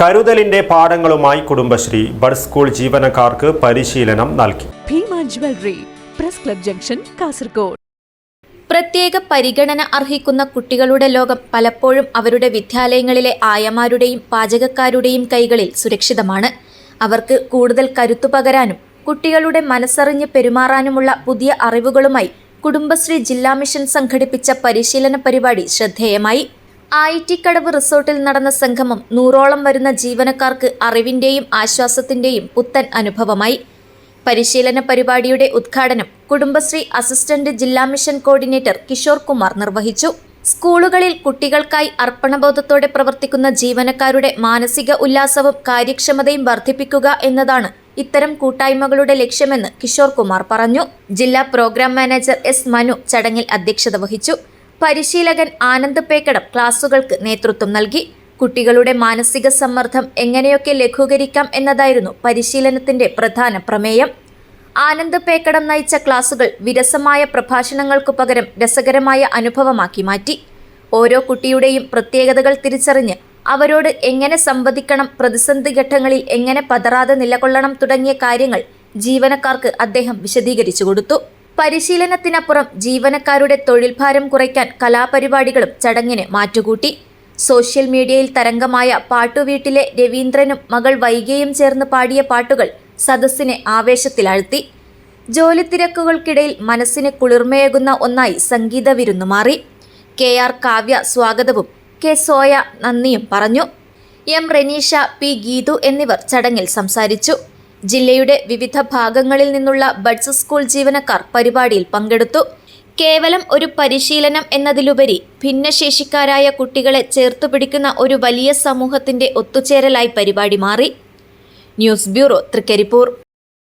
കരുതലിന്റെ പാഠങ്ങളുമായി Kudumbashree bud school ജീവനക്കാർക്ക് പരിശീലനം നൽകി. Bhima jewellery, press club junction, Kasaragod. പ്രത്യേക പരിഗണന അർഹിക്കുന്ന കുട്ടികളുടെ ലോകം പലപ്പോഴും അവരുടെ വിദ്യാലയങ്ങളിലെ ആയമാരുടെയും പാചകക്കാരുടെയും കൈകളിൽ സുരക്ഷിതമാണ്. അവർക്ക് കൂടുതൽ കരുത്തു പകരാനും കുട്ടികളുടെ മനസ്സറിഞ്ഞ് പെരുമാറാനുമുള്ള പുതിയ അറിവുകളുമായി കുടുംബശ്രീ ജില്ലാ മിഷൻ സംഘടിപ്പിച്ച പരിശീലന പരിപാടി ശ്രദ്ധേയമായി. ആയിറ്റിക്കടവ് റിസോർട്ടിൽ നടന്ന സംഗമം 100ഓളം വരുന്ന ജീവനക്കാർക്ക് അറിവിന്റെയും ആശ്വാസത്തിന്റെയും പുത്തൻ അനുഭവമായി. പരിശീലന പരിപാടിയുടെ ഉദ്ഘാടനം കുടുംബശ്രീ അസിസ്റ്റന്റ് ജില്ലാ മിഷൻ കോർഡിനേറ്റർ കിഷോർ കുമാർ നിർവഹിച്ചു. സ്കൂളുകളിൽ കുട്ടികൾക്കായി അർപ്പണബോധത്തോടെ പ്രവർത്തിക്കുന്ന ജീവനക്കാരുടെ മാനസിക ഉല്ലാസവും കാര്യക്ഷമതയും വർദ്ധിപ്പിക്കുക എന്നതാണ് ഇത്തരം കൂട്ടായ്മകളുടെ ലക്ഷ്യമെന്ന് കിഷോർ കുമാർ പറഞ്ഞു. ജില്ലാ പ്രോഗ്രാം മാനേജർ എസ് മനു ചടങ്ങിൽ അധ്യക്ഷത വഹിച്ചു. പരിശീലകൻ ആനന്ദ് പേക്കടം ക്ലാസുകൾക്ക് നേതൃത്വം നൽകി. കുട്ടികളുടെ മാനസിക സമ്മർദ്ദം എങ്ങനെയൊക്കെ ലഘൂകരിക്കാം എന്നതായിരുന്നു പരിശീലനത്തിന്റെ പ്രധാന പ്രമേയം. ആനന്ദ് പേക്കടം നയിച്ച ക്ലാസുകൾ വിരസമായ പ്രഭാഷണങ്ങൾക്കു പകരം രസകരമായ അനുഭവമാക്കി മാറ്റി. ഓരോ കുട്ടിയുടെയും പ്രത്യേകതകൾ തിരിച്ചറിഞ്ഞ് അവരോട് എങ്ങനെ സംവദിക്കണം, പ്രതിസന്ധി ഘട്ടങ്ങളിൽ എങ്ങനെ പതറാതെ നിലകൊള്ളണം തുടങ്ങിയ കാര്യങ്ങൾ ജീവനക്കാർക്ക് അദ്ദേഹം വിശദീകരിച്ചു കൊടുത്തു. പരിശീലനത്തിനപ്പുറം ജീവനക്കാരുടെ തൊഴിൽ ഭാരം കുറയ്ക്കാൻ കലാപരിപാടികളും ചടങ്ങിന് മാറ്റുകൂട്ടി. സോഷ്യൽ മീഡിയയിൽ തരംഗമായ പാട്ടുവീട്ടിലെ രവീന്ദ്രനും മകൾ വൈഗയും ചേർന്ന് പാടിയ പാട്ടുകൾ സദസ്സിനെ ആവേശത്തിലാഴ്ത്തി. ജോലി തിരക്കുകൾക്കിടയിൽ മനസ്സിന് കുളിർമയേകുന്ന ഒന്നായി സംഗീത വിരുന്നു മാറി. KR കാവ്യ സ്വാഗതവും K സോയ നന്ദിയും പറഞ്ഞു. M റെനീഷ, P ഗീതു എന്നിവർ ചടങ്ങിൽ സംസാരിച്ചു. ജില്ലയുടെ വിവിധ ഭാഗങ്ങളിൽ നിന്നുള്ള ബഡ്സ് സ്കൂൾ ജീവനക്കാർ പരിപാടിയിൽ പങ്കെടുത്തു. കേവലം ഒരു പരിശീലനം എന്നതിലുപരി ഭിന്നശേഷിക്കാരായ കുട്ടികളെ ചേർത്തുപിടിക്കുന്ന ഒരു വലിയ സമൂഹത്തിന്റെ ഒത്തുചേരലായി പരിപാടി മാറി. News bureau, Trikaripur.